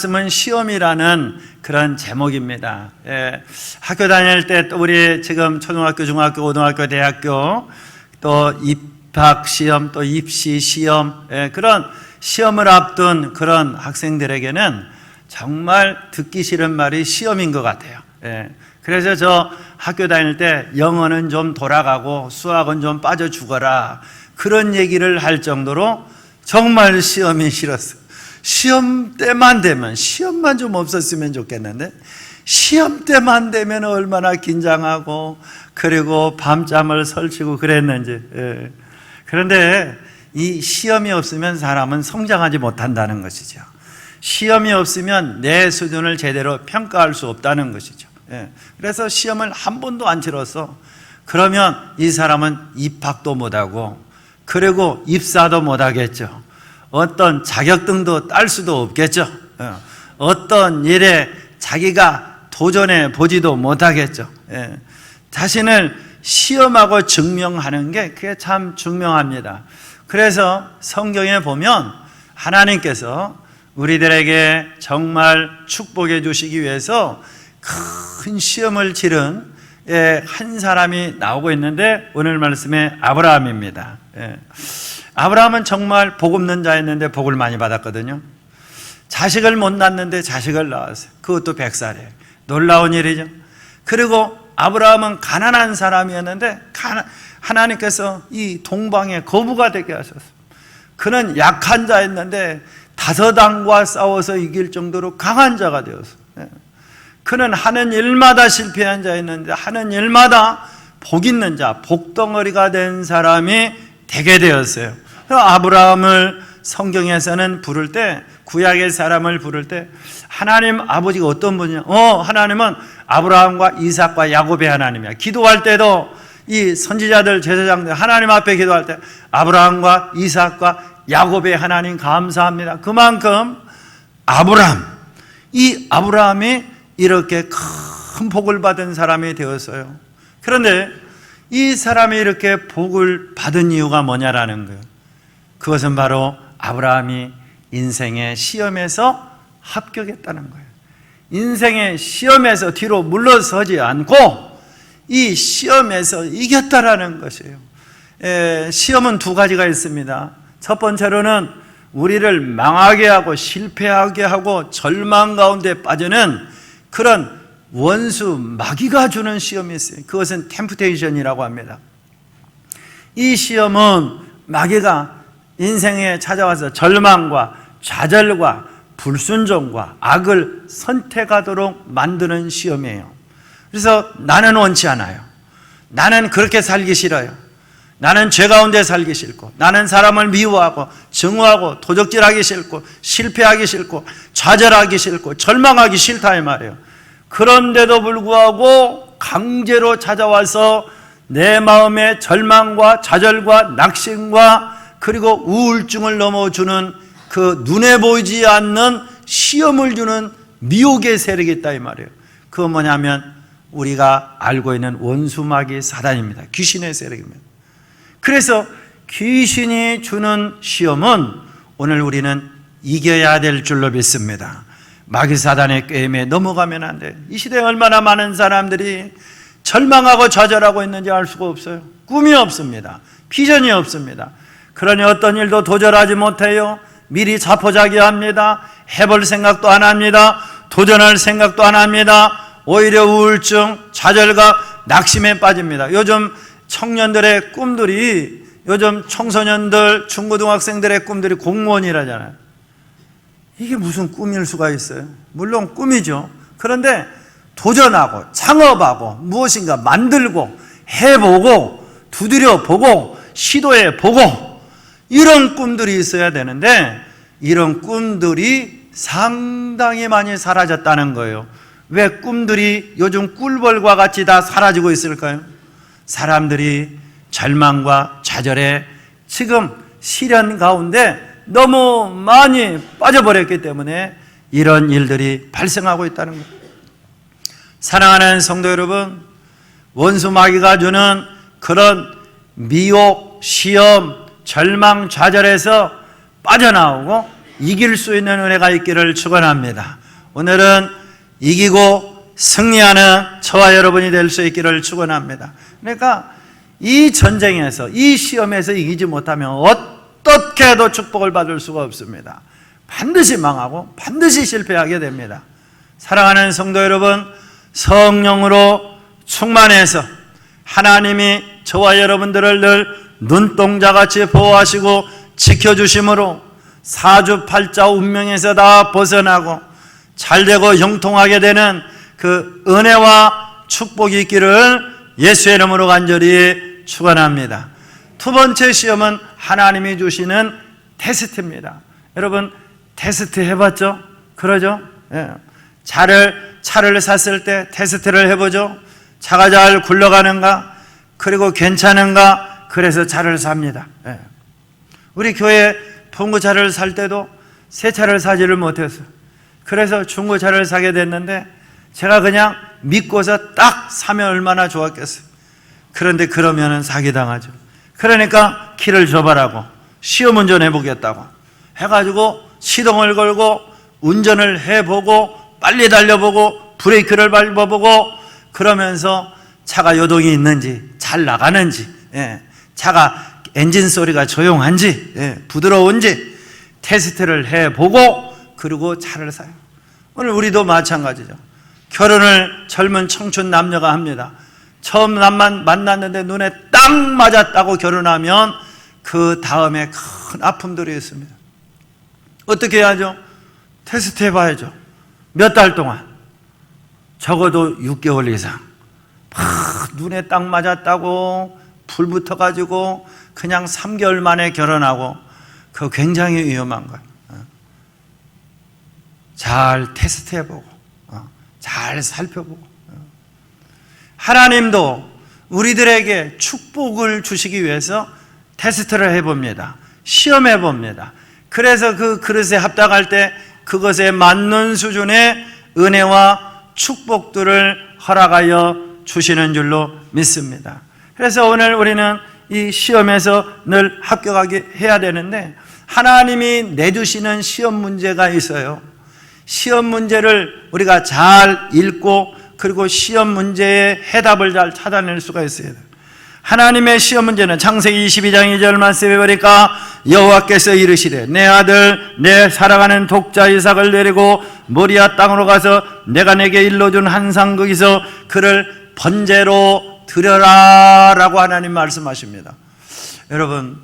말씀은 시험이라는 그런 제목입니다. 학교 다닐 때 또 우리 지금 초등학교, 중학교, 고등학교, 대학교 또 입학 시험, 또 입시 시험, 그런 시험을 앞둔 그런 학생들에게는 정말 듣기 싫은 말이 시험인 것 같아요. 그래서 저 학교 다닐 때 영어는 좀 돌아가고 수학은 좀 빠져 죽어라, 그런 얘기를 할 정도로 정말 시험이 싫었어요. 시험 때만 되면, 시험만 좀 없었으면 좋겠는데 시험 때만 되면 얼마나 긴장하고 그리고 밤잠을 설치고 그랬는지. 그런데 이 시험이 없으면 사람은 성장하지 못한다는 것이죠. 시험이 없으면 내 수준을 제대로 평가할 수 없다는 것이죠. 그래서 시험을 한 번도 안 치러서 그러면 이 사람은 입학도 못하고 그리고 입사도 못하겠죠. 어떤 자격증도 딸 수도 없겠죠. 어떤 일에 자기가 도전해 보지도 못하겠죠. 자신을 시험하고 증명하는 게 그게 참 중요합니다. 그래서 성경에 보면 하나님께서 우리들에게 정말 축복해 주시기 위해서 큰 시험을 치른 한 사람이 나오고 있는데 오늘 말씀에 아브라함입니다. 아브라함은 정말 복 없는 자였는데 복을 많이 받았거든요. 자식을 못 낳았는데 자식을 낳았어요. 그것도 100살에. 놀라운 일이죠. 그리고 아브라함은 가난한 사람이었는데 하나님께서 이 동방의 거부가 되게 하셨어요. 그는 약한 자였는데 다섯 왕과 싸워서 이길 정도로 강한 자가 되었어요. 그는 하는 일마다 실패한 자였는데 하는 일마다 복 있는 자, 복덩어리가 된 사람이 되게 되었어요. 아브라함을 성경에서는 부를 때, 구약의 사람을 부를 때 하나님 아버지가 어떤 분이냐? 하나님은 아브라함과 이삭과 야곱의 하나님이야. 기도할 때도 이 선지자들, 제사장들 하나님 앞에 기도할 때 아브라함과 이삭과 야곱의 하나님 감사합니다. 그만큼 이 아브라함이 이렇게 큰 복을 받은 사람이 되었어요. 그런데 이 사람이 이렇게 복을 받은 이유가 뭐냐라는 거예요. 그것은 바로 아브라함이 인생의 시험에서 합격했다는 거예요. 인생의 시험에서 뒤로 물러서지 않고 이 시험에서 이겼다라는 것이에요. 시험은 두 가지가 있습니다. 첫 번째로는 우리를 망하게 하고 실패하게 하고 절망 가운데 빠지는 그런 원수 마귀가 주는 시험이 있어요. 그것은 템프테이션이라고 합니다. 이 시험은 마귀가 인생에 찾아와서 절망과 좌절과 불순종과 악을 선택하도록 만드는 시험이에요. 그래서 나는 원치 않아요. 나는 그렇게 살기 싫어요. 나는 죄 가운데 살기 싫고, 나는 사람을 미워하고 증오하고 도적질하기 싫고 실패하기 싫고 좌절하기 싫고 절망하기 싫다 이 말이에요. 그런데도 불구하고 강제로 찾아와서 내 마음에 절망과 좌절과 낙심과 그리고 우울증을 넘어주는 그 눈에 보이지 않는 시험을 주는 미혹의 세력이 있다 이 말이에요. 그건 뭐냐면 우리가 알고 있는 원수마귀 사단입니다. 귀신의 세력입니다. 그래서 귀신이 주는 시험은 오늘 우리는 이겨야 될 줄로 믿습니다. 마귀 사단의 꾀임에 넘어가면 안 돼요. 이 시대에 얼마나 많은 사람들이 절망하고 좌절하고 있는지 알 수가 없어요. 꿈이 없습니다. 비전이 없습니다. 그러니 어떤 일도 도전하지 못해요. 미리 자포자기합니다. 해볼 생각도 안 합니다. 도전할 생각도 안 합니다. 오히려 우울증, 좌절과 낙심에 빠집니다. 요즘 청년들의 꿈들이, 요즘 청소년들, 중고등학생들의 꿈들이 공무원이라잖아요. 이게 무슨 꿈일 수가 있어요? 물론 꿈이죠. 그런데 도전하고 창업하고 무엇인가 만들고 해보고 두드려보고 시도해보고 이런 꿈들이 있어야 되는데 이런 꿈들이 상당히 많이 사라졌다는 거예요. 왜 꿈들이 요즘 꿀벌과 같이 다 사라지고 있을까요? 사람들이 절망과 좌절에 지금 시련 가운데 너무 많이 빠져버렸기 때문에 이런 일들이 발생하고 있다는 거예요. 사랑하는 성도 여러분, 원수 마귀가 주는 그런 미혹, 시험, 절망, 좌절에서 빠져나오고 이길 수 있는 은혜가 있기를 축원합니다. 오늘은 이기고 승리하는 저와 여러분이 될 수 있기를 축원합니다. 그러니까 이 전쟁에서, 이 시험에서 이기지 못하면 어떻게 해도 축복을 받을 수가 없습니다. 반드시 망하고 반드시 실패하게 됩니다. 사랑하는 성도 여러분, 성령으로 충만해서 하나님이 저와 여러분들을 늘 눈동자같이 보호하시고 지켜주심으로 사주팔자 운명에서 다 벗어나고 잘되고 형통하게 되는 그 은혜와 축복이 있기를 예수의 이름으로 간절히 축원합니다. 두 번째 시험은 하나님이 주시는 테스트입니다. 여러분 테스트 해봤죠? 그러죠? 예. 차를 샀을 때 테스트를 해보죠. 차가 잘 굴러가는가, 그리고 괜찮은가, 그래서 차를 삽니다. 예. 우리 교회 봉구차를 살 때도 새 차를 사지를 못했어요. 그래서 중고차를 사게 됐는데 제가 그냥 믿고서 딱 사면 얼마나 좋았겠어요. 그런데 그러면은 사기당하죠. 그러니까 키를 줘봐라고, 시험 운전해 보겠다고 해가지고 시동을 걸고 운전을 해보고 빨리 달려보고 브레이크를 밟아보고 그러면서 차가 요동이 있는지 잘 나가는지, 차가 엔진 소리가 조용한지, 부드러운지 테스트를 해보고 그리고 차를 사요. 오늘 우리도 마찬가지죠. 결혼을 젊은 청춘 남녀가 합니다. 처음 만났는데 눈에 딱 맞았다고 결혼하면 그 다음에 큰 아픔들이 있습니다. 어떻게 해야죠? 테스트 해봐야죠. 몇 달 동안, 적어도 6개월 이상 눈에 딱 맞았다고 불 붙어가지고 그냥 3개월 만에 결혼하고, 그거 굉장히 위험한 거예요. 잘 테스트 해보고 잘 살펴보고. 하나님도 우리들에게 축복을 주시기 위해서 테스트를 해봅니다. 시험해 봅니다. 그래서 그 그릇에 합당할 때 그것에 맞는 수준의 은혜와 축복들을 허락하여 주시는 줄로 믿습니다. 그래서 오늘 우리는 이 시험에서 늘 합격하게 해야 되는데, 하나님이 내주시는 시험 문제가 있어요. 시험 문제를 우리가 잘 읽고 그리고 시험 문제의 해답을 잘 찾아낼 수가 있어야 돼요. 하나님의 시험 문제는 창세기 22장 2절 말씀에 보니까 여호와께서 이르시되 내 아들 내 사랑하는 독자 이삭을 데리고 모리아 땅으로 가서 내가 내게 일러준 한상 거기서 그를 번제로 드려라 라고 하나님 말씀하십니다. 여러분,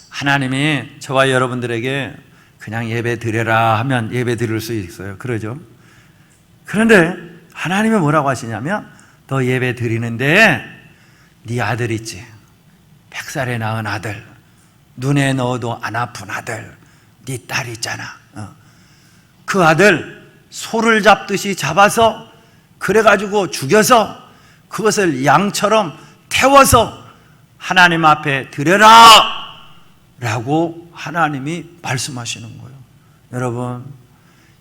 하나님이 저와 여러분들에게 그냥 예배 드려라 하면 예배 드릴 수 있어요. 그러죠? 그런데 하나님이 뭐라고 하시냐면, 너 예배 드리는데 네 아들 있지, 100살에 낳은 아들, 눈에 넣어도 안 아픈 아들, 네 딸 있잖아. 그 아들 소를 잡듯이 잡아서 그래가지고 죽여서 그것을 양처럼 태워서 하나님 앞에 드려라 라고 하나님이 말씀하시는 거예요. 여러분,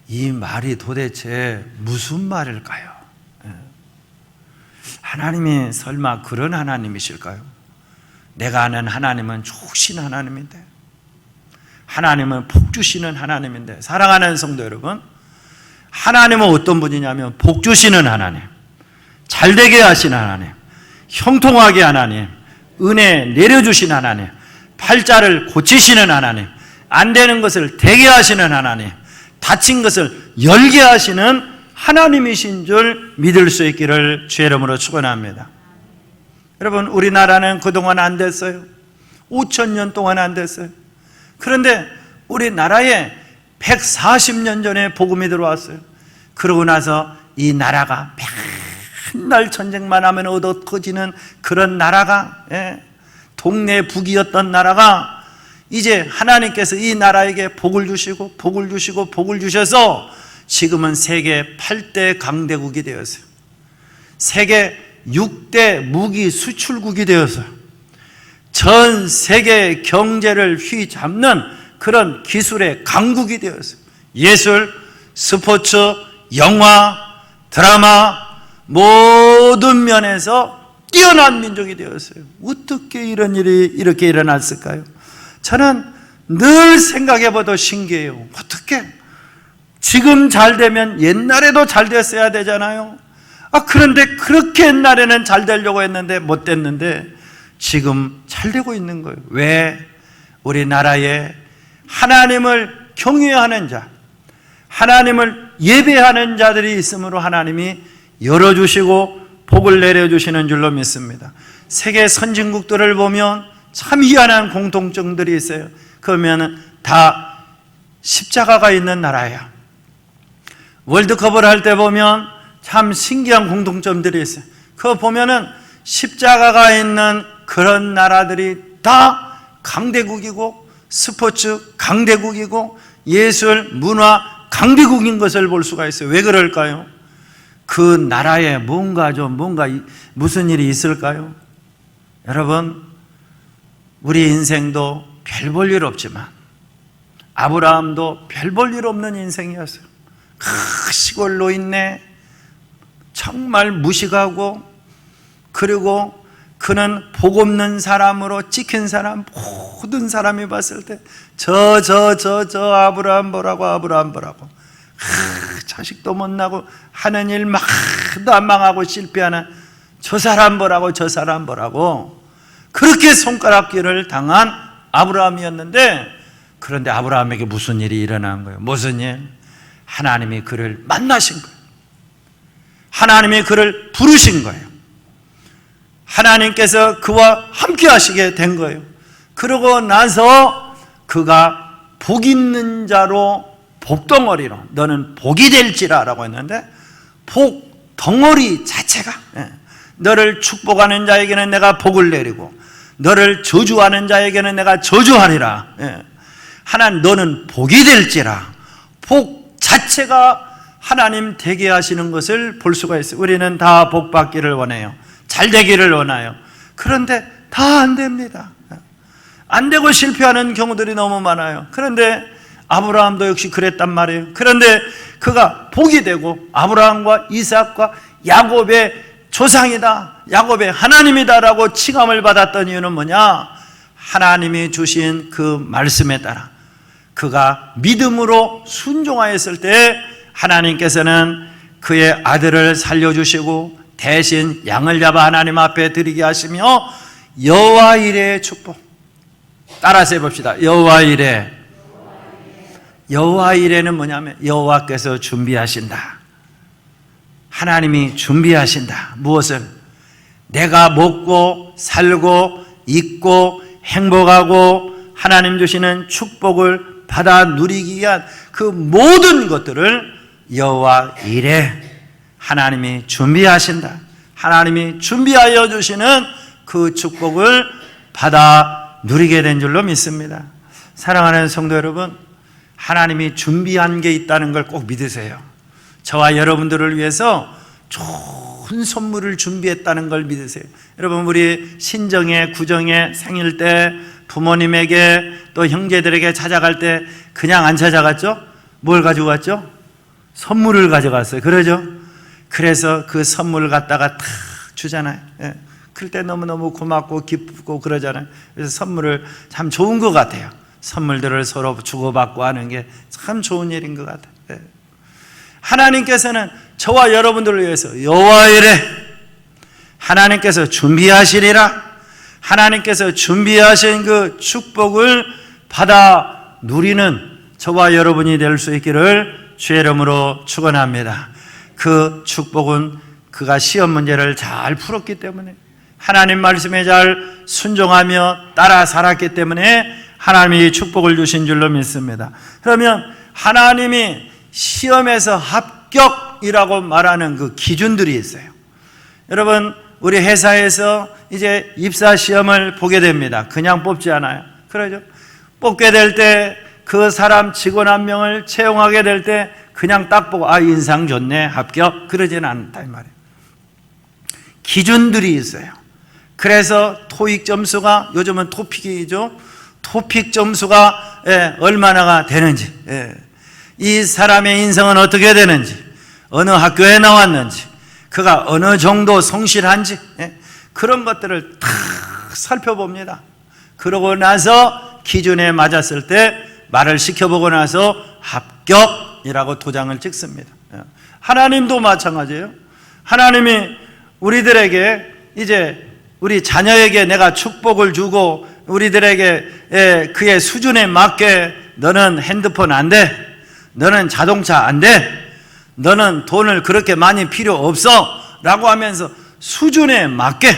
이 말이 도대체 무슨 말일까요? 하나님이 설마 그런 하나님이실까요? 내가 아는 하나님은 좋으신 하나님인데, 하나님은 복 주시는 하나님인데, 사랑하는 성도 여러분, 하나님은 어떤 분이냐면 복 주시는 하나님, 잘되게 하시는 하나님, 형통하게 하나님, 은혜 내려주신 하나님, 팔자를 고치시는 하나님, 안 되는 것을 되게 하시는 하나님, 닫힌 것을 열게 하시는 하나님이신 줄 믿을 수 있기를 주의 이름으로 축원합니다. 여러분, 우리나라는 그동안 안 됐어요. 5,000년 동안 안 됐어요. 그런데 우리나라에 140년 전에 복음이 들어왔어요. 그러고 나서 이 나라가 맨날 전쟁만 하면 얻어 터지는 그런 나라가, 동네 북이었던 나라가 이제 하나님께서 이 나라에게 복을 주시고 복을 주시고 복을 주셔서 지금은 세계 8대 강대국이 되었어요. 세계 6대 무기 수출국이 되었어요. 전 세계 경제를 휘잡는 그런 기술의 강국이 되었어요. 예술, 스포츠, 영화, 드라마 모든 면에서 뛰어난 민족이 되었어요. 어떻게 이런 일이 이렇게 일어났을까요? 저는 늘 생각해봐도 신기해요. 어떻게 지금 잘 되면 옛날에도 잘 됐어야 되잖아요. 그런데 그렇게 옛날에는 잘 되려고 했는데 못 됐는데 지금 잘 되고 있는 거예요. 왜? 우리나라에 하나님을 경외하는 자, 하나님을 예배하는 자들이 있으므로 하나님이 열어주시고 복을 내려주시는 줄로 믿습니다. 세계 선진국들을 보면 참 희한한 공통점들이 있어요. 그러면 다 십자가가 있는 나라예요. 월드컵을 할 때 보면 참 신기한 공통점들이 있어요. 그거 보면은 십자가가 있는 그런 나라들이 다 강대국이고 스포츠 강대국이고 예술, 문화 강대국인 것을 볼 수가 있어요. 왜 그럴까요? 그 나라에 뭔가 무슨 일이 있을까요? 여러분, 우리 인생도 별 볼 일 없지만 아브라함도 별 볼 일 없는 인생이었어요. 시골 노인네, 정말 무식하고, 그리고 그는 복 없는 사람으로 찍힌 사람, 모든 사람이 봤을 때 저 아브라함 보라고 자식도 못 나고 하는 일 막도 안 망하고 실패하는 저 사람 보라고 그렇게 손가락질을 당한 아브라함이었는데, 그런데 아브라함에게 무슨 일이 일어난 거예요? 무슨 일? 하나님이 그를 만나신 거예요. 하나님이 그를 부르신 거예요. 하나님께서 그와 함께 하시게 된 거예요. 그러고 나서 그가 복 있는 자로 복덩어리로 너는 복이 될지라 라고 했는데, 복덩어리 자체가 너를 축복하는 자에게는 내가 복을 내리고 너를 저주하는 자에게는 내가 저주하리라. 하나님, 너는 복이 될지라. 복 자체가 하나님 되게 하시는 것을 볼 수가 있어요. 우리는 다 복 받기를 원해요. 잘 되기를 원해요. 그런데 다 안 됩니다. 안 되고 실패하는 경우들이 너무 많아요. 그런데 아브라함도 역시 그랬단 말이에요. 그런데 그가 복이 되고 아브라함과 이삭과 야곱의 조상이다, 야곱의 하나님이다라고 칭함을 받았던 이유는 뭐냐? 하나님이 주신 그 말씀에 따라 그가 믿음으로 순종하였을 때 하나님께서는 그의 아들을 살려주시고 대신 양을 잡아 하나님 앞에 드리게 하시며 여호와 이레의 축복, 따라서 해봅시다. 여호와 이레. 여호와 이레는 뭐냐면 여호와께서 준비하신다. 하나님이 준비하신다. 무엇을? 내가 먹고 살고 있고 행복하고 하나님 주시는 축복을 받아 누리기 위한 그 모든 것들을 여호와 이레, 하나님이 준비하신다. 하나님이 준비하여 주시는 그 축복을 받아 누리게 된 줄로 믿습니다. 사랑하는 성도 여러분, 하나님이 준비한 게 있다는 걸 꼭 믿으세요. 저와 여러분들을 위해서 좋은 선물을 준비했다는 걸 믿으세요. 여러분, 우리 신정의, 구정의 생일 때 부모님에게 또 형제들에게 찾아갈 때 그냥 안 찾아갔죠? 뭘 가지고 갔죠? 선물을 가져갔어요. 그러죠? 그래서 그 선물을 갖다가 탁 주잖아요. 그럴 때 너무너무 고맙고 기쁘고 그러잖아요. 그래서 선물을 참 좋은 것 같아요. 선물들을 서로 주고받고 하는 게 참 좋은 일인 것 같아요. 하나님께서는 저와 여러분들을 위해서 여호와 이레, 하나님께서 준비하시리라. 하나님께서 준비하신 그 축복을 받아 누리는 저와 여러분이 될 수 있기를 주의 이름으로 축원합니다. 그 축복은 그가 시험 문제를 잘 풀었기 때문에, 하나님 말씀에 잘 순종하며 따라 살았기 때문에 하나님이 축복을 주신 줄로 믿습니다. 그러면 하나님이 시험에서 합격이라고 말하는 그 기준들이 있어요. 여러분, 우리 회사에서 이제 입사 시험을 보게 됩니다. 그냥 뽑지 않아요. 그러죠? 뽑게 될 때 그 사람 직원 한 명을 채용하게 될 때 그냥 딱 보고 인상 좋네, 합격, 그러지는 않다 이 말이에요. 기준들이 있어요. 그래서 토익 점수가, 요즘은 토픽이죠. 토픽 점수가 얼마나가 되는지, 이 사람의 인성은 어떻게 되는지, 어느 학교에 나왔는지, 그가 어느 정도 성실한지, 그런 것들을 다 살펴봅니다. 그러고 나서 기준에 맞았을 때 말을 시켜보고 나서 합격이라고 도장을 찍습니다. 하나님도 마찬가지예요. 하나님이 우리들에게 이제 우리 자녀에게 내가 축복을 주고 우리들에게 그의 수준에 맞게 너는 핸드폰 안 돼, 너는 자동차 안 돼, 너는 돈을 그렇게 많이 필요 없어 라고 하면서 수준에 맞게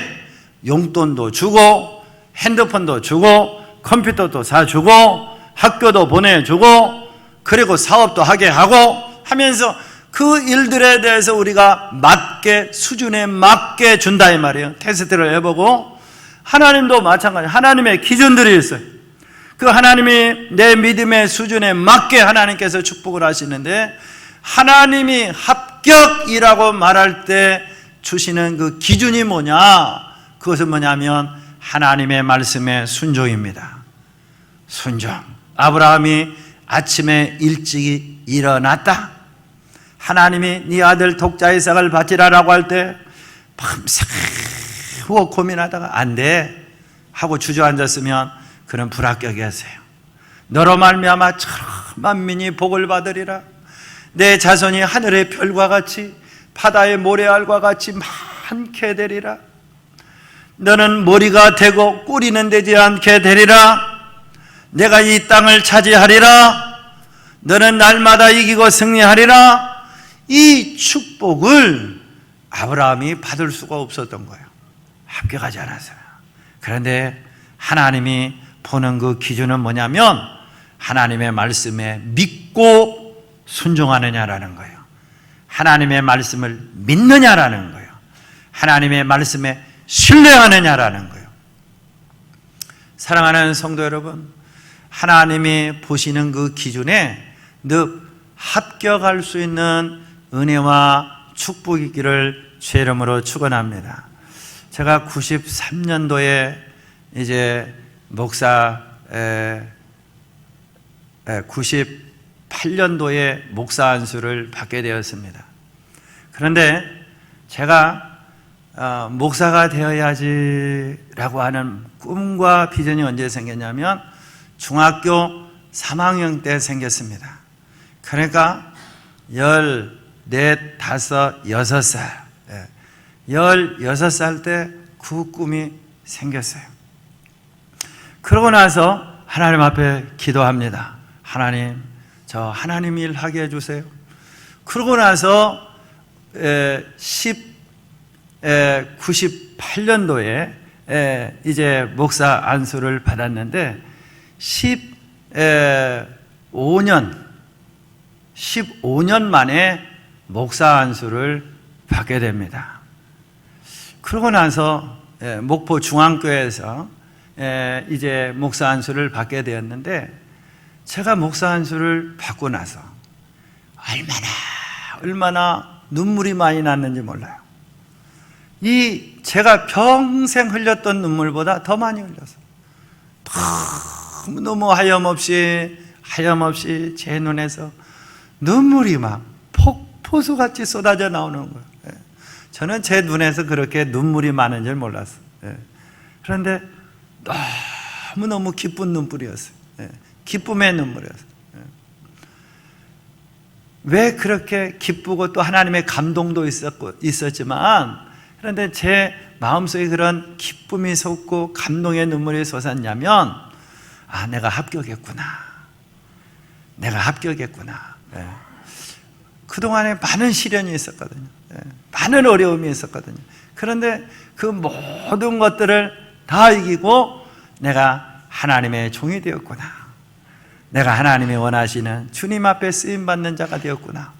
용돈도 주고 핸드폰도 주고 컴퓨터도 사주고 학교도 보내주고 그리고 사업도 하게 하고 하면서 그 일들에 대해서 우리가 맞게 수준에 맞게 준다 이 말이에요. 테스트를 해보고 하나님도 마찬가지 하나님의 기준들이 있어요. 그 하나님이 내 믿음의 수준에 맞게 하나님께서 축복을 하시는데 하나님이 합격이라고 말할 때 주시는 그 기준이 뭐냐? 그것은 뭐냐면 하나님의 말씀에 순종입니다. 순종. 아브라함이 아침에 일찍 일어났다. 하나님이 네 아들 독자 이삭을 바치라라고 할 때 밤새워 고민하다가 안 돼 하고 주저앉았으면 그는 불합격이었어요. 너로 말미암아 천만민이 복을 받으리라. 내 자손이 하늘의 별과 같이 바다의 모래알과 같이 많게 되리라. 너는 머리가 되고 꼬리는 되지 않게 되리라. 내가 이 땅을 차지하리라. 너는 날마다 이기고 승리하리라. 이 축복을 아브라함이 받을 수가 없었던 거예요. 합격하지 않았어요. 그런데 하나님이 보는 그 기준은 뭐냐면 하나님의 말씀에 믿고 순종하느냐라는 거예요. 하나님의 말씀을 믿느냐라는 거예요. 하나님의 말씀에 신뢰하느냐라는 거예요. 사랑하는 성도 여러분, 하나님이 보시는 그 기준에 늘 합격할 수 있는 은혜와 축복이 있기를 주의 이름으로 축원합니다. 제가 93년도에 이제 목사 98년도에 목사 안수를 받게 되었습니다. 그런데 제가 목사가 되어야지라고 하는 꿈과 비전이 언제 생겼냐면 중학교 3학년 때 생겼습니다. 그러니까 14, 5, 6살 16살 때 그 꿈이 생겼어요. 그러고 나서 하나님 앞에 기도합니다. 하나님, 저 하나님 일 하게 해주세요. 그러고 나서 98년도에 이제 목사 안수를 받았는데 15년 만에 목사 안수를 받게 됩니다. 그러고 나서 목포 중앙교회에서 이제 목사 안수를 받게 되었는데 제가 목사 안수를 받고 나서 얼마나 눈물이 많이 났는지 몰라요. 제가 평생 흘렸던 눈물보다 더 많이 흘렸어요. 너무 하염없이 제 눈에서 눈물이 막 폭포수같이 쏟아져 나오는 거예요. 저는 제 눈에서 그렇게 눈물이 많은 줄 몰랐어요. 그런데 너무너무 기쁜 눈물이었어요. 기쁨의 눈물이었어요. 왜 그렇게 기쁘고 또 하나님의 감동도 있었지만 그런데 제 마음속에 그런 기쁨이 솟고 감동의 눈물이 솟았냐면 내가 합격했구나. 그동안에 많은 시련이 있었거든요. 많은 어려움이 있었거든요. 그런데 그 모든 것들을 다 이기고 내가 하나님의 종이 되었구나. 내가 하나님이 원하시는 주님 앞에 쓰임받는 자가 되었구나.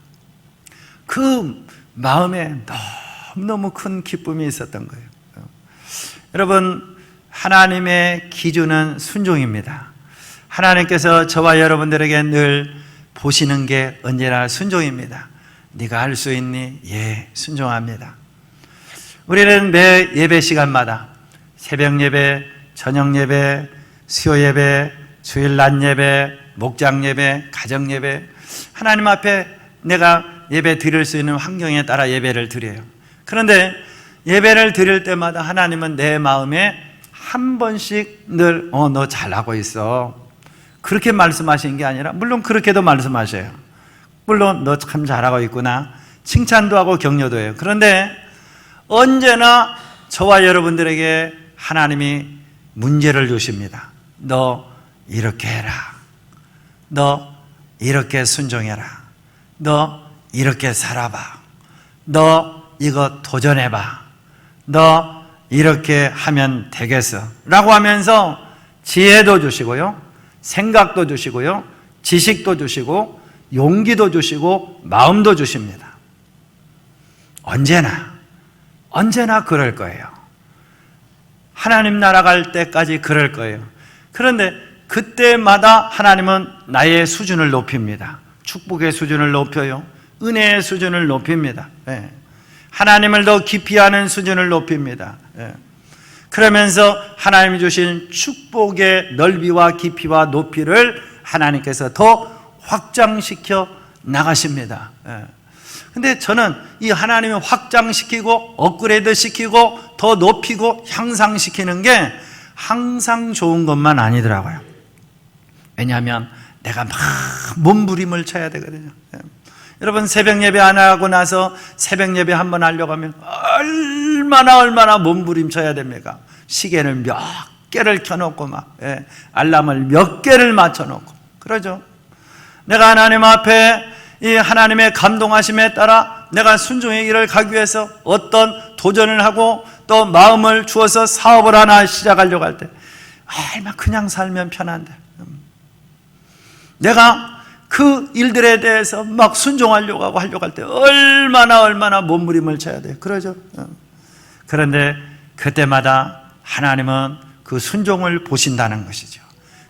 그 마음에 너무너무 큰 기쁨이 있었던 거예요. 여러분, 하나님의 기준은 순종입니다. 하나님께서 저와 여러분들에게 늘 보시는 게 언제나 순종입니다. 네가 할 수 있니? 예, 순종합니다. 우리는 매 예배 시간마다 새벽 예배, 저녁 예배, 수요 예배, 주일 낮 예배, 목장 예배, 가정 예배, 하나님 앞에 내가 예배 드릴 수 있는 환경에 따라 예배를 드려요. 그런데 예배를 드릴 때마다 하나님은 내 마음에 한 번씩 늘 너 잘하고 있어. 그렇게 말씀하신 게 아니라, 물론 그렇게도 말씀하셔요. 물론 너 참 잘하고 있구나, 칭찬도 하고 격려도 해요. 그런데 언제나 저와 여러분들에게 하나님이 문제를 주십니다. 너 이렇게 해라, 너 이렇게 순종해라, 너 이렇게 살아봐, 너 이거 도전해봐, 너 이렇게 하면 되겠어 라고 하면서 지혜도 주시고요, 생각도 주시고요, 지식도 주시고, 용기도 주시고, 마음도 주십니다. 언제나 그럴 거예요. 하나님 나라 갈 때까지 그럴 거예요. 그런데 그때마다 하나님은 나의 수준을 높입니다. 축복의 수준을 높여요. 은혜의 수준을 높입니다. 하나님을 더 깊이 아는 수준을 높입니다. 그러면서 하나님이 주신 축복의 넓이와 깊이와 높이를 하나님께서 더 확장시켜 나가십니다. 근데 저는 이 하나님이 확장시키고 업그레이드 시키고 더 높이고 향상시키는 게 항상 좋은 것만 아니더라고요. 왜냐하면 내가 막 몸부림을 쳐야 되거든요. 여러분, 새벽 예배 안 하고 나서 새벽 예배 한번 하려고 하면 얼마나 몸부림쳐야 됩니까? 시계를 몇 개를 켜놓고 알람을 몇 개를 맞춰놓고 그러죠. 내가 하나님 앞에 이 하나님의 감동하심에 따라 내가 순종의 길을 가기 위해서 어떤 도전을 하고 또 마음을 주어서 사업을 하나 시작하려고 할 때 그냥 살면 편한데, 내가 그 일들에 대해서 막 순종하려고 하려고 할 때 얼마나 몸부림을 쳐야 돼요. 그러죠. 그런데 그때마다 하나님은 그 순종을 보신다는 것이죠.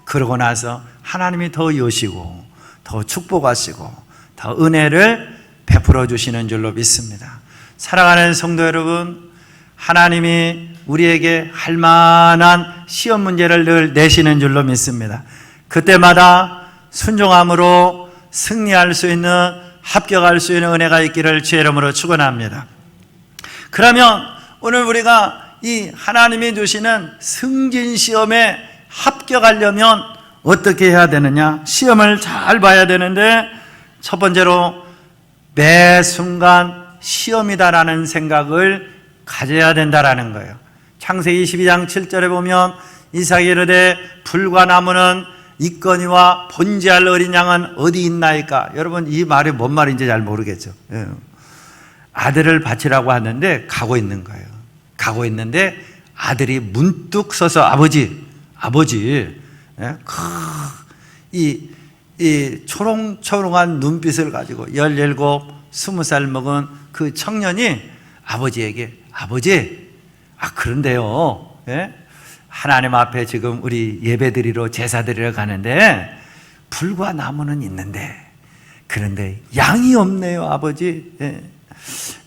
그러고 나서 하나님이 더 여시고 더 축복하시고 더 은혜를 베풀어 주시는 줄로 믿습니다. 사랑하는 성도 여러분, 하나님이 우리에게 할 만한 시험 문제를 늘 내시는 줄로 믿습니다. 그때마다 순종함으로 승리할 수 있는, 합격할 수 있는 은혜가 있기를 주의 이름으로 축원합니다. 그러면 오늘 우리가 이 하나님이 주시는 승진 시험에 합격하려면 어떻게 해야 되느냐? 시험을 잘 봐야 되는데, 첫 번째로 매 순간 시험이다라는 생각을 가져야 된다라는 거예요. 창세기 22장 7절에 보면 이삭이 이르되 불과 나무는 있거니와 번제할 어린 양은 어디 있나이까? 여러분, 이 말이 뭔 말인지 잘 모르겠죠. 아들을 바치라고 하는데 가고 있는 거예요. 가고 있는데 아들이 문득 서서 아버지, 이 초롱초롱한 눈빛을 가지고 17, 20살 먹은 그 청년이 아버지에게, 아버지, 그런데요, 하나님 앞에 지금 우리 예배드리러 제사드리러 가는데 불과 나무는 있는데 그런데 양이 없네요, 아버지.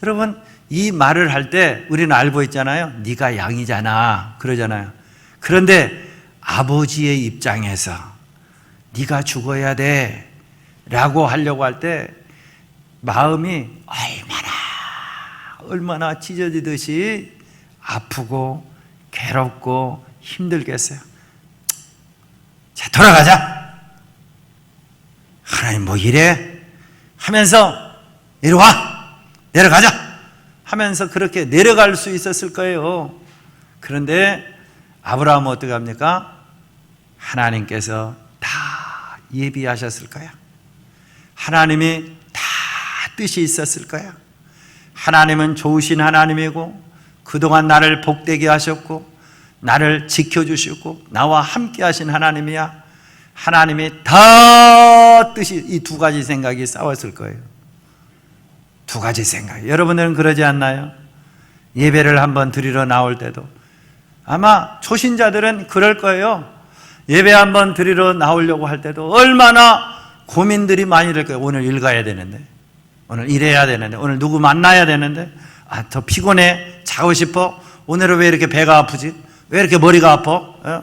여러분, 이 말을 할 때 우리는 알고 있잖아요. 네가 양이잖아 그러잖아요. 그런데 아버지의 입장에서 네가 죽어야 돼 라고 하려고 할 때 마음이 얼마나 찢어지듯이 아프고 괴롭고 힘들겠어요. 자, 돌아가자. 하나님 뭐 이래? 하면서 이리 와, 내려가자 하면서 그렇게 내려갈 수 있었을 거예요. 그런데 아브라함은 어떻게 합니까? 하나님께서 다 예비하셨을 거야. 하나님이 다 뜻이 있었을 거야. 하나님은 좋으신 하나님이고 그동안 나를 복되게 하셨고 나를 지켜주시고 나와 함께 하신 하나님이야. 하나님이 다 뜻이, 이 두 가지 생각이 싸웠을 거예요. 두 가지 생각. 여러분들은 그러지 않나요? 예배를 한번 드리러 나올 때도 아마 초신자들은 그럴 거예요. 예배 한번 드리러 나오려고 할 때도 얼마나 고민들이 많이 될 거예요. 오늘 일 가야 되는데, 오늘 일해야 되는데, 오늘 누구 만나야 되는데, 더 피곤해, 자고 싶어, 오늘은 왜 이렇게 배가 아프지? 왜 이렇게 머리가 아파?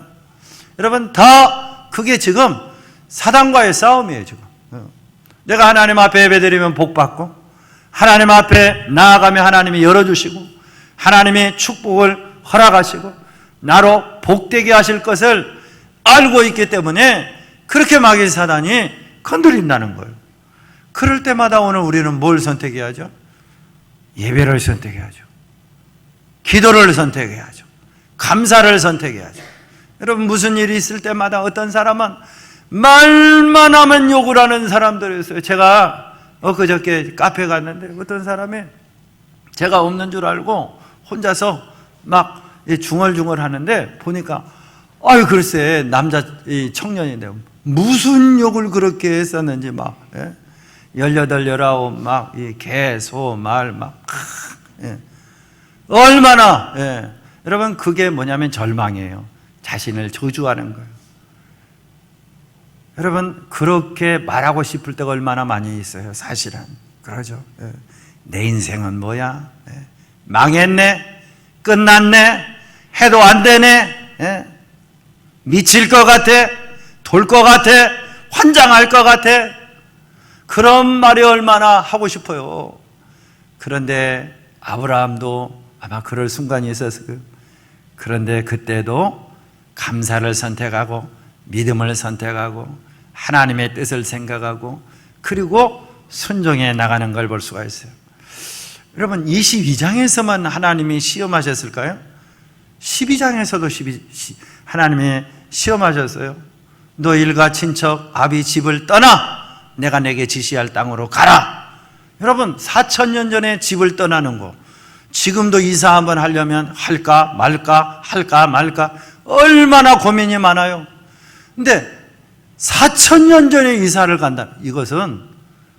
여러분, 다 그게 지금 사단과의 싸움이에요. 지금 내가 하나님 앞에 예배드리면 복받고 하나님 앞에 나아가면 하나님이 열어주시고 하나님이 축복을 허락하시고 나로 복되게 하실 것을 알고 있기 때문에 그렇게 마귀 사단이 건드린다는 거예요. 그럴 때마다 오늘 우리는 뭘 선택해야죠? 예배를 선택해야죠. 기도를 선택해야죠. 감사를 선택해야죠. 여러분, 무슨 일이 있을 때마다 어떤 사람은 말만 하면 욕을 하는 사람들이 있어요. 제가 엊그저께 카페 갔는데 어떤 사람이 제가 없는 줄 알고 혼자서 막 중얼중얼 하는데 보니까 아유, 글쎄 남자 청년인데 무슨 욕을 그렇게 했었는지 막 18, 19 막 개, 소, 말 막 얼마나 여러분, 그게 뭐냐면 절망이에요. 자신을 저주하는 거예요. 여러분, 그렇게 말하고 싶을 때가 얼마나 많이 있어요. 사실은 그러죠. 내 인생은 뭐야? 망했네? 끝났네? 해도 안 되네? 미칠 것 같아? 돌 것 같아? 환장할 것 같아? 그런 말이 얼마나 하고 싶어요. 그런데 아브라함도 아마 그럴 순간이 있었어요. 그런데 그때도 감사를 선택하고 믿음을 선택하고 하나님의 뜻을 생각하고 그리고 순종해 나가는 걸 볼 수가 있어요. 여러분, 22장에서만 하나님이 시험하셨을까요? 12장에서도 하나님이 시험하셨어요. 너 일가 친척 아비 집을 떠나 내가 내게 지시할 땅으로 가라. 여러분, 4,000년 전에 집을 떠나는 거 지금도 이사 한번 하려면 할까 말까 할까 말까 얼마나 고민이 많아요. 근데 4,000년 전에 이사를 간다,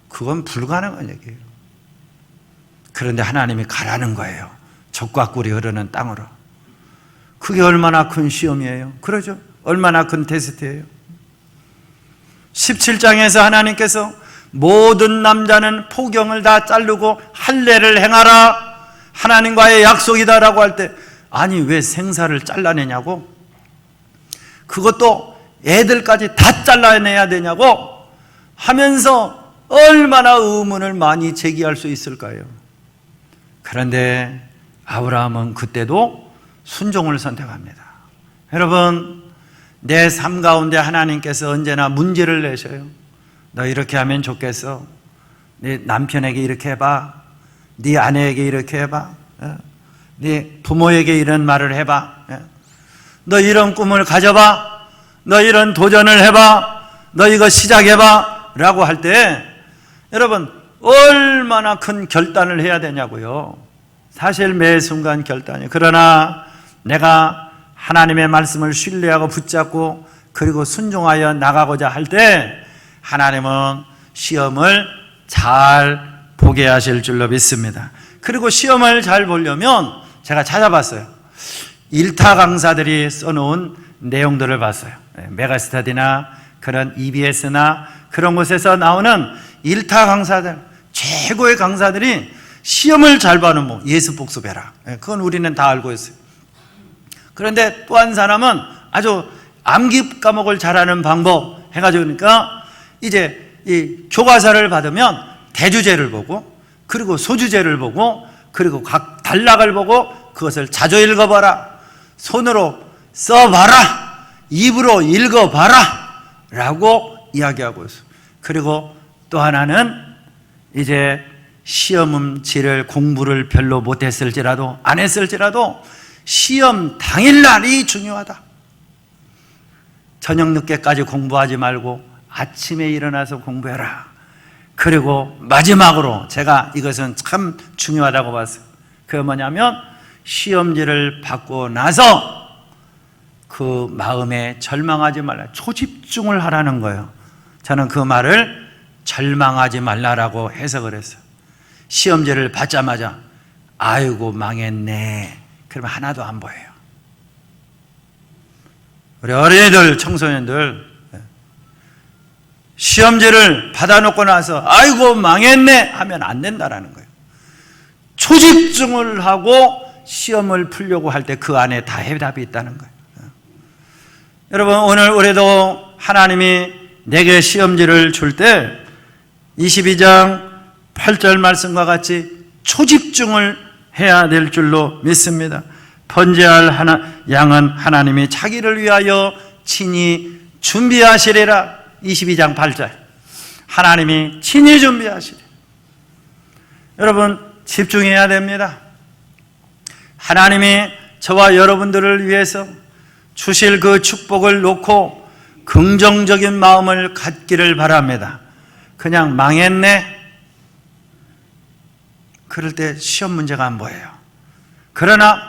그건 불가능한 얘기예요. 그런데 하나님이 가라는 거예요. 젖과 꿀이 흐르는 땅으로. 그게 얼마나 큰 시험이에요. 그러죠? 얼마나 큰 테스트예요. 17장에서 하나님께서 모든 남자는 포경을 다 자르고 할례를 행하라, 하나님과의 약속이다라고 할 때 아니 왜 생사를 잘라내냐고, 그것도 애들까지 다 잘라내야 되냐고 하면서 얼마나 의문을 많이 제기할 수 있을까요? 그런데 아브라함은 그때도 순종을 선택합니다. 여러분, 내 삶 가운데 하나님께서 언제나 문제를 내셔요. 너 이렇게 하면 좋겠어. 네 남편에게 이렇게 해봐. 네 아내에게 이렇게 해봐. 네 부모에게 이런 말을 해봐. 너 이런 꿈을 가져봐. 너 이런 도전을 해봐. 너 이거 시작해봐 라고 할 때 여러분, 얼마나 큰 결단을 해야 되냐고요. 사실 매 순간 결단이에요. 그러나 내가 하나님의 말씀을 신뢰하고 붙잡고 그리고 순종하여 나가고자 할 때 하나님은 시험을 잘 보게 하실 줄로 믿습니다. 그리고 시험을 잘 보려면 제가 찾아봤어요. 일타 강사들이 써놓은 내용들을 봤어요. 메가스터디나 그런 EBS나 그런 곳에서 나오는 일타 강사들, 최고의 강사들이 시험을 잘 봐는 뭐 예수 복습해라. 그건 우리는 다 알고 있어요. 그런데 또 한 사람은 아주 암기 과목을 잘하는 방법 해가지고 그러니까 이제 이 교과서를 받으면 대주제를 보고 그리고 소주제를 보고 그리고 각 단락을 보고 그것을 자주 읽어봐라, 손으로 써봐라, 입으로 읽어봐라 라고 이야기하고 있어요. 그리고 또 하나는 이제 시험지를 공부를 별로 못했을지라도 안 했을지라도 시험 당일날이 중요하다. 저녁 늦게까지 공부하지 말고 아침에 일어나서 공부해라. 그리고 마지막으로 제가 이것은 참 중요하다고 봤어요. 그게 뭐냐면 시험지를 받고 나서 그 마음에 절망하지 말라, 초집중을 하라는 거예요. 저는 그 말을 절망하지 말라라고 해석을 했어요. 시험지를 받자마자 아이고 망했네 그러면 하나도 안 보여요. 우리 어린이들, 청소년들 시험지를 받아놓고 나서 아이고 망했네 하면 안 된다라는 거예요. 초집중을 하고 시험을 풀려고 할 때 그 안에 다 해답이 있다는 거예요. 여러분, 오늘 우리도 하나님이 내게 시험지를 줄 때 22장 8절 말씀과 같이 초집중을 해야 될 줄로 믿습니다. 번제할 양은 하나님이 자기를 위하여 친히 준비하시리라. 22장 8절. 하나님이 친히 준비하시리. 여러분, 집중해야 됩니다. 하나님이 저와 여러분들을 위해서 주실 그 축복을 놓고 긍정적인 마음을 갖기를 바랍니다. 그냥 망했네? 그럴 때 시험 문제가 안 보여요. 그러나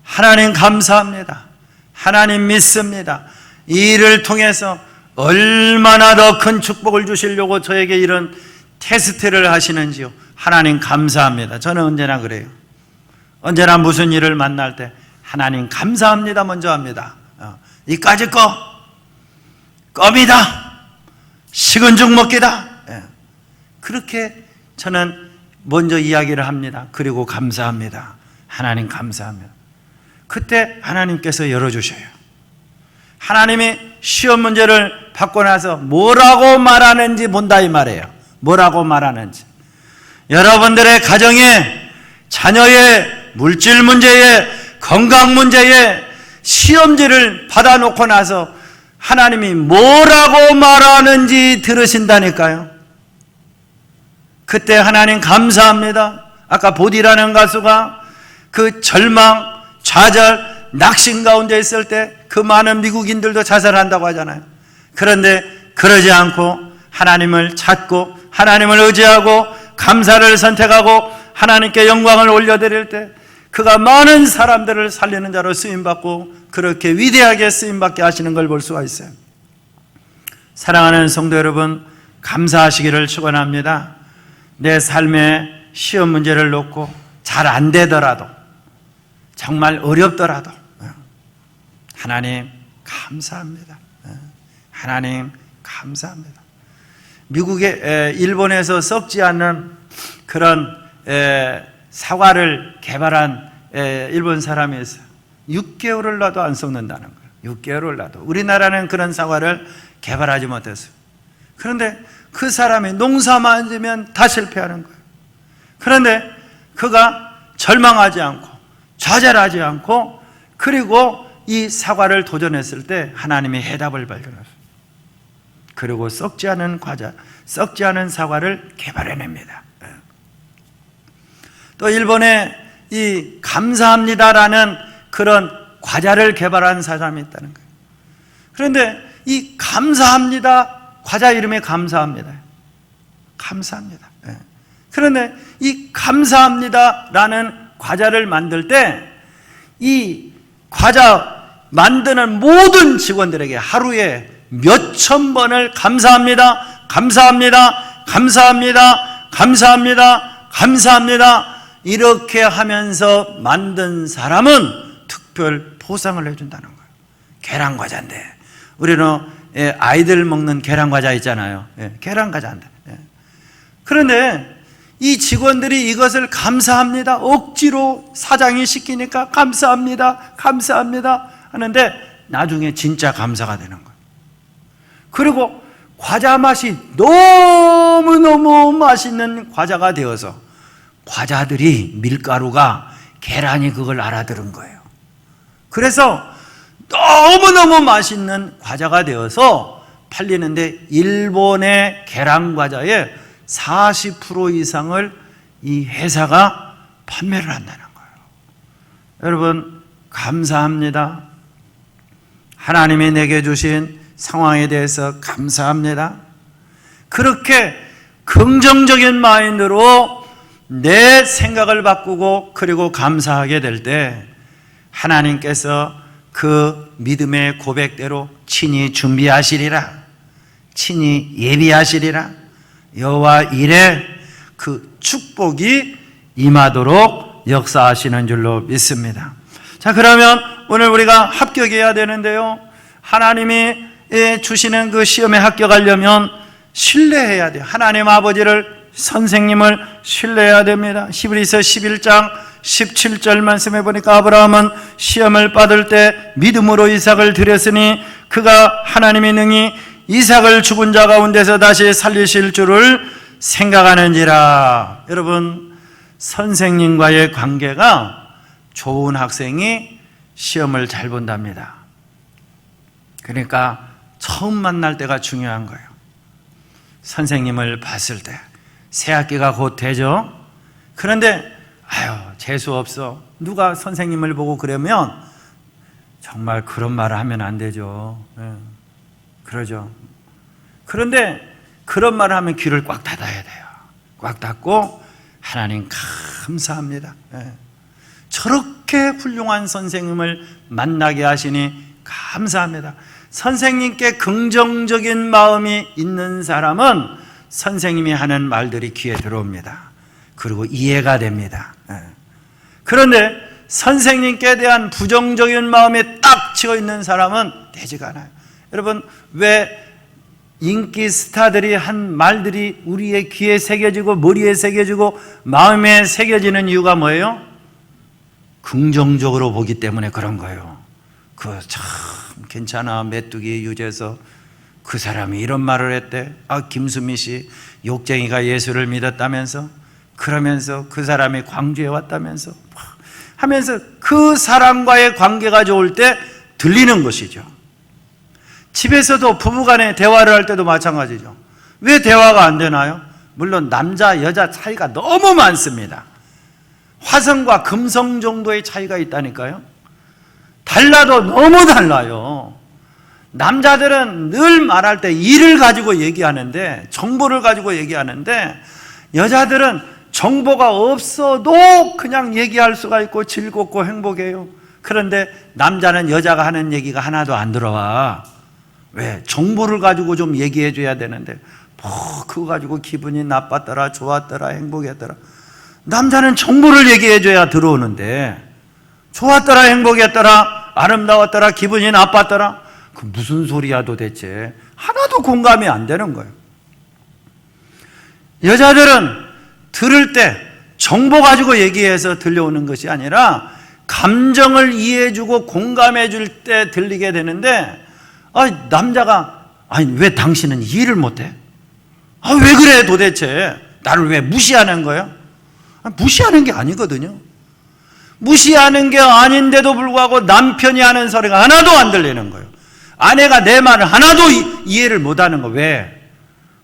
하나님 감사합니다. 하나님 믿습니다. 이 일을 통해서 얼마나 더 큰 축복을 주시려고 저에게 이런 테스트를 하시는지요. 하나님 감사합니다. 저는 언제나 그래요. 언제나 무슨 일을 만날 때 하나님 감사합니다 먼저 합니다. 이까짓 껌이다, 식은 죽 먹기다, 그렇게 저는 먼저 이야기를 합니다. 그리고 감사합니다. 하나님 감사합니다. 그때 하나님께서 열어주셔요. 하나님이 시험 문제를 받고 나서 뭐라고 말하는지 본다 이 말이에요. 뭐라고 말하는지. 여러분들의 가정에, 자녀의 물질 문제에, 건강 문제에 시험지를 받아놓고 나서 하나님이 뭐라고 말하는지 들으신다니까요. 그때 하나님 감사합니다. 아까 보디라는 가수가 그 절망, 좌절, 낙심 가운데 있을 때 그 많은 미국인들도 자살한다고 하잖아요. 그런데 그러지 않고 하나님을 찾고 하나님을 의지하고 감사를 선택하고 하나님께 영광을 올려드릴 때 그가 많은 사람들을 살리는 자로 쓰임받고 그렇게 위대하게 쓰임받게 하시는 걸 볼 수가 있어요. 사랑하는 성도 여러분, 감사하시기를 축원합니다. 내 삶의 시험 문제를 놓고 잘 안 되더라도, 정말 어렵더라도 하나님 감사합니다. 하나님 감사합니다. 미국에, 일본에서 썩지 않는 그런 사과를 개발한 일본 사람이 있어요. 6개월을 놔도 안 썩는다는 거예요. 6개월을 놔도. 우리나라는 그런 사과를 개발하지 못했어요. 그런데 그 사람이 농사만 지면 다 실패하는 거예요. 그런데 그가 절망하지 않고 좌절하지 않고 그리고 이 사과를 도전했을 때 하나님의 해답을 발견했어요. 그리고 썩지 않은 과자, 썩지 않은 사과를 개발해냅니다. 또 일본에 이 감사합니다라는 그런 과자를 개발한 사람이 있다는 거예요. 그런데 이 감사합니다, 과자 이름이 감사합니다. 감사합니다. 그런데 이 감사합니다라는 과자를 만들 때 이 과자 만드는 모든 직원들에게 하루에 몇천 번을 감사합니다, 감사합니다, 감사합니다, 감사합니다, 감사합니다 이렇게 하면서 만든 사람은 특별 포상을 해준다는 거예요. 계란과자인데 우리는 아이들 먹는 계란과자 있잖아요. 계란과자인데. 그런데 이 직원들이 이것을 감사합니다 억지로 사장이 시키니까 감사합니다, 감사합니다 하는데 나중에 진짜 감사가 되는 거예요. 그리고 과자 맛이 너무너무 맛있는 과자가 되어서 과자들이, 밀가루가, 계란이 그걸 알아들은 거예요. 그래서 너무너무 맛있는 과자가 되어서 팔리는데 일본의 계란 과자의 40% 이상을 이 회사가 판매를 한다는 거예요. 여러분 감사합니다. 하나님이 내게 주신 상황에 대해서 감사합니다. 그렇게 긍정적인 마인드로 내 생각을 바꾸고 그리고 감사하게 될 때 하나님께서 그 믿음의 고백대로 친히 준비하시리라, 친히 예비하시리라, 여호와 일에 그 축복이 임하도록 역사하시는 줄로 믿습니다. 자, 그러면 오늘 우리가 합격해야 되는데요, 하나님이 주시는 그 시험에 합격하려면 신뢰해야 돼요. 하나님 아버지를, 선생님을 신뢰해야 됩니다. 히브리서 11장 17절 말씀해 보니까 아브라함은 시험을 받을 때 믿음으로 이삭을 드렸으니 그가 하나님이 능히 이삭을 죽은 자 가운데서 다시 살리실 줄을 생각하는지라. 여러분, 선생님과의 관계가 좋은 학생이 시험을 잘 본답니다. 그러니까 처음 만날 때가 중요한 거예요. 선생님을 봤을 때 새학기가 곧 되죠. 그런데 재수 없어, 누가 선생님을 보고 그러면 정말 그런 말을 하면 안 되죠. 그러죠. 그런데 그런 말을 하면 귀를 꽉 닫아야 돼요. 꽉 닫고 하나님 감사합니다. 저렇게 훌륭한 선생님을 만나게 하시니 감사합니다. 선생님께 긍정적인 마음이 있는 사람은 선생님이 하는 말들이 귀에 들어옵니다. 그리고 이해가 됩니다. 그런데 선생님께 대한 부정적인 마음에 딱 치여 있는 사람은 되지가 않아요. 여러분, 왜 인기 스타들이 한 말들이 우리의 귀에 새겨지고 머리에 새겨지고 마음에 새겨지는 이유가 뭐예요? 긍정적으로 보기 때문에 그런 거예요. 참 괜찮아, 메뚜기 유재석, 그 사람이 이런 말을 했대. 김수미 씨 욕쟁이가 예수를 믿었다면서, 그러면서 그 사람이 광주에 왔다면서 하면서 그 사람과의 관계가 좋을 때 들리는 것이죠. 집에서도 부부간에 대화를 할 때도 마찬가지죠. 왜 대화가 안 되나요? 물론 남자 여자 차이가 너무 많습니다. 화성과 금성 정도의 차이가 있다니까요. 달라도 너무 달라요. 남자들은 늘 말할 때 일을 가지고 얘기하는데, 정보를 가지고 얘기하는데, 여자들은 정보가 없어도 그냥 얘기할 수가 있고 즐겁고 행복해요. 그런데 남자는 여자가 하는 얘기가 하나도 안 들어와. 왜? 정보를 가지고 좀 얘기해 줘야 되는데 그거 가지고 기분이 나빴더라, 좋았더라, 행복했더라. 남자는 정보를 얘기해 줘야 들어오는데, 좋았더라, 행복했더라, 아름다웠더라, 기분이 나빴더라, 그 무슨 소리야 도대체. 하나도 공감이 안 되는 거예요. 여자들은 들을 때 정보 가지고 얘기해서 들려오는 것이 아니라 감정을 이해해주고 공감해줄 때 들리게 되는데, 남자가 왜 당신은 이해를 못해? 왜 그래 도대체? 나를 왜 무시하는 거예요? 무시하는 게 아니거든요. 무시하는 게 아닌데도 불구하고 남편이 하는 소리가 하나도 안 들리는 거예요. 아내가 내 말을 하나도 이해를 못하는 거. 왜?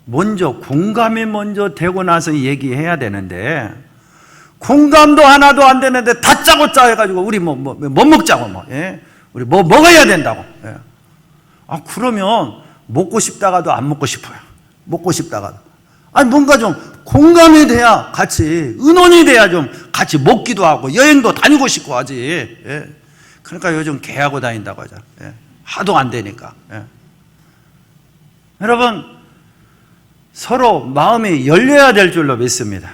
공감이 먼저 되고 나서 얘기해야 되는데, 공감도 하나도 안 되는데 다짜고짜 해가지고 우리 뭐 먹자고, 우리 뭐 먹어야 된다고. 그러면 먹고 싶다가도 안 먹고 싶어요. 먹고 싶다가도. 뭔가 좀 공감이 돼야 같이, 의논이 돼야 좀 같이 먹기도 하고 여행도 다니고 싶고 하지. 그러니까 요즘 개하고 다닌다고 하잖아. 하도 안 되니까. 여러분, 서로 마음이 열려야 될 줄로 믿습니다.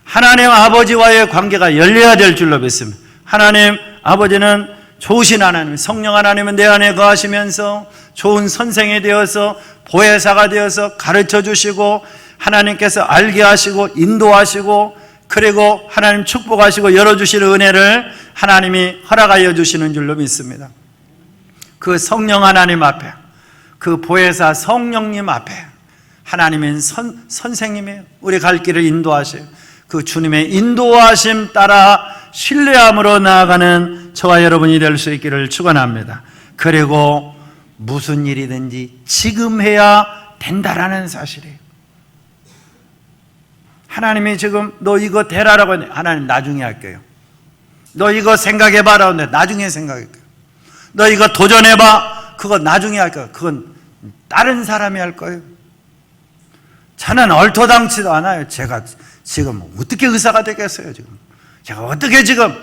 하나님 아버지와의 관계가 열려야 될 줄로 믿습니다. 하나님 아버지는 좋으신 하나님, 성령 하나님은 내 안에 거하시면서 좋은 선생이 되어서 보혜사가 되어서 가르쳐 주시고, 하나님께서 알게 하시고 인도하시고, 그리고 하나님 축복하시고 열어주시는 은혜를 하나님이 허락하여 주시는 줄로 믿습니다. 그 성령 하나님 앞에, 그 보혜사 성령님 앞에 하나님은 선생님이에요. 우리 갈 길을 인도하세요. 그 주님의 인도하심 따라 신뢰함으로 나아가는 저와 여러분이 될 수 있기를 축원합니다. 그리고 무슨 일이든지 지금 해야 된다라는 사실이에요. 하나님이 지금 너 이거 대라라고 했는데, 하나님 나중에 할게요. 너 이거 생각해봐라 했는데, 나중에 생각할게요. 너 이거 도전해봐, 그거 나중에 할게요. 그건 다른 사람이 할 거예요. 저는 얼토당치도 않아요. 제가 지금 어떻게 의사가 되겠어요? 제가 어떻게 지금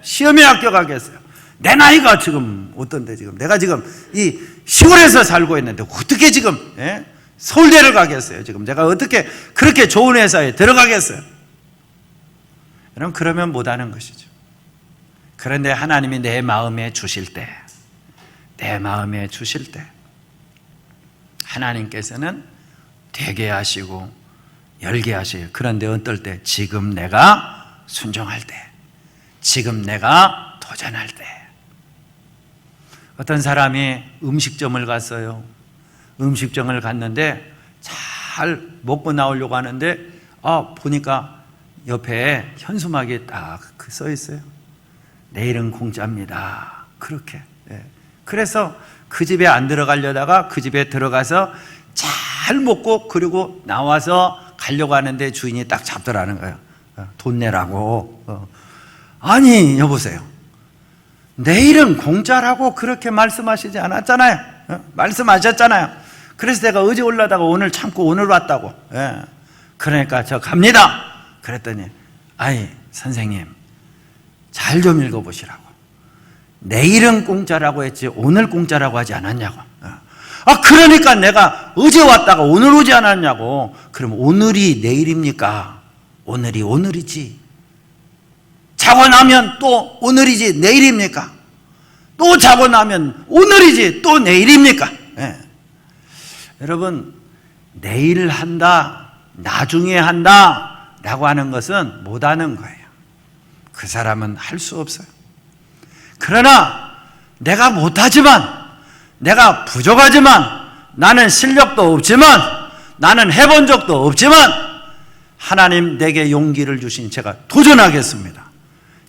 시험에 합격하겠어요? 내 나이가 지금 어떤데, 지금 내가 지금 이 시골에서 살고 있는데 어떻게 지금 서울대를 가겠어요? 지금 제가 어떻게 그렇게 좋은 회사에 들어가겠어요? 여러분, 그러면 못하는 것이죠. 그런데 하나님이 내 마음에 주실 때, 하나님께서는 되게 하시고 열게 하세요. 그런데 어떨 때? 지금 내가 순종할 때, 지금 내가 도전할 때. 어떤 사람이 음식점을 갔어요. 음식점을 갔는데 잘 먹고 나오려고 하는데 보니까 옆에 현수막이 딱 써 있어요. 내일은 공짜입니다. 그렇게. 그래서 그 집에 안 들어가려다가 그 집에 들어가서 잘 먹고 그리고 나와서 가려고 하는데 주인이 딱 잡더라는 거예요. 돈 내라고. 아니 여보세요, 내일은 공짜라고 그렇게 말씀하시지 않았잖아요. 말씀하셨잖아요. 그래서 내가 어제 올라다가 오늘 참고 오늘 왔다고. 그러니까 저 갑니다. 그랬더니 아이 선생님 잘 좀 읽어보시라고. 내일은 공짜라고 했지 오늘 공짜라고 하지 않았냐고. 그러니까 내가 어제 왔다가 오늘 오지 않았냐고. 그럼 오늘이 내일입니까? 오늘이 오늘이지. 자고 나면 또 오늘이지 내일입니까? 또 자고 나면 오늘이지 또 내일입니까? 여러분, 내일 한다, 나중에 한다 라고 하는 것은 못하는 거예요. 그 사람은 할 수 없어요. 그러나 내가 못하지만, 내가 부족하지만, 나는 실력도 없지만, 나는 해본 적도 없지만 하나님 내게 용기를 주신 제가 도전하겠습니다.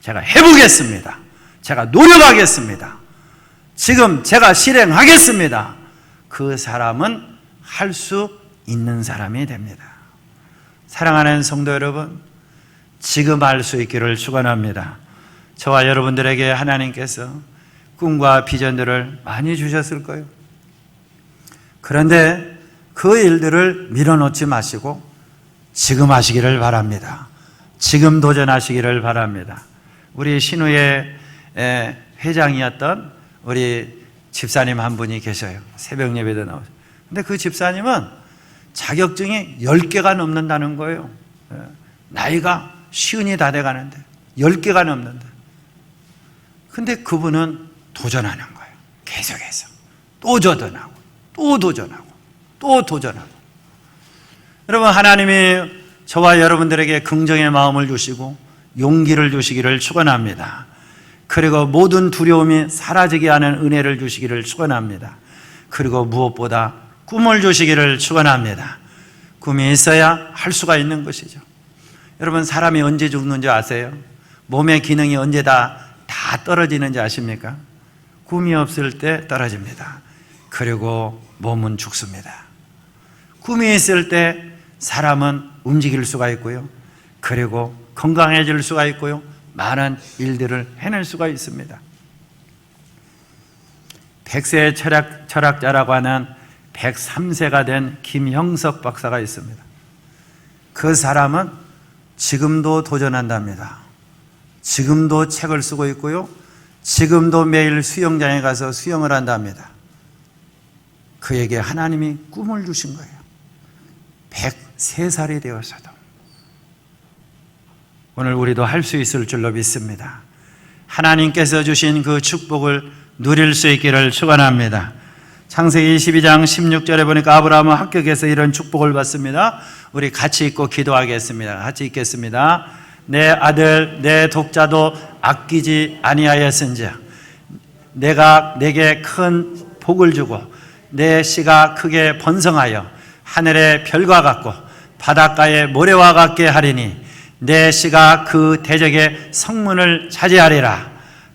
제가 해보겠습니다. 제가 노력하겠습니다. 지금 제가 실행하겠습니다. 그 사람은 할 수 있는 사람이 됩니다. 사랑하는 성도 여러분, 지금 할 수 있기를 축원합니다. 저와 여러분들에게 하나님께서 꿈과 비전들을 많이 주셨을 거예요. 그런데 그 일들을 밀어놓지 마시고 지금 하시기를 바랍니다. 지금 도전하시기를 바랍니다. 우리 신우의 회장이었던 우리 집사님 한 분이 계셔요. 새벽 예배도 나오죠. 근데 그 집사님은 자격증이 10개가 넘는다는 거예요. 나이가 50이 다 돼가는데 10개가 넘는다. 근데 그분은 도전하는 거예요. 계속해서 또 도전하고 또 도전하고 또 도전하고. 여러분, 하나님이 저와 여러분들에게 긍정의 마음을 주시고 용기를 주시기를 축원합니다. 그리고 모든 두려움이 사라지게 하는 은혜를 주시기를 축원합니다. 그리고 무엇보다 꿈을 주시기를 축원합니다. 꿈이 있어야 할 수가 있는 것이죠. 여러분, 사람이 언제 죽는지 아세요? 몸의 기능이 언제 다 떨어지는지 아십니까? 꿈이 없을 때 떨어집니다. 그리고 몸은 죽습니다. 꿈이 있을 때 사람은 움직일 수가 있고요. 그리고 건강해질 수가 있고요. 많은 일들을 해낼 수가 있습니다. 백세 철학자라고 하는 103세가 된 김형석 박사가 있습니다. 그 사람은 지금도 도전한답니다. 지금도 책을 쓰고 있고요. 지금도 매일 수영장에 가서 수영을 한답니다. 그에게 하나님이 꿈을 주신 거예요. 103살이 되어서도. 오늘 우리도 할 수 있을 줄로 믿습니다. 하나님께서 주신 그 축복을 누릴 수 있기를 축원합니다. 창세기 22장 16절에 보니까 아브라함은 합격해서 이런 축복을 받습니다. 우리 같이 읽고 기도하겠습니다. 같이 읽겠습니다. 내 아들 내 독자도 아끼지 아니하였은즉 내가 내게 큰 복을 주고 내 씨가 크게 번성하여 하늘의 별과 같고 바닷가의 모래와 같게 하리니 내 씨가 그 대적의 성문을 차지하리라.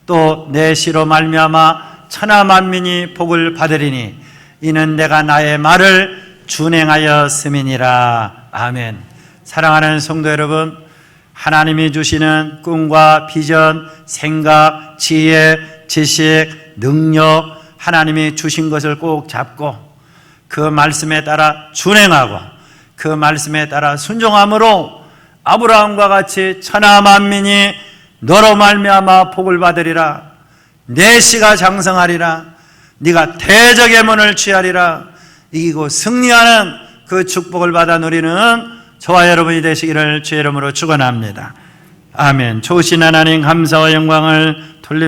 또 내 씨로 말미암아 천하 만민이 복을 받으리니 이는 내가 나의 말을 준행하였음이니라. 아멘. 사랑하는 성도 여러분, 하나님이 주시는 꿈과 비전, 생각, 지혜, 지식, 능력, 하나님이 주신 것을 꼭 잡고 그 말씀에 따라 준행하고 그 말씀에 따라 순종함으로 아브라함과 같이 천하 만민이 너로 말미암아 복을 받으리라. 내 씨가 장성하리라. 네가 대적의 문을 취하리라. 이기고 승리하는 그 축복을 받아 누리는 저와 여러분이 되시기를 주의 이름으로 축원합니다. 아멘. 좋으신 하나님 감사와 영광을 돌립니다.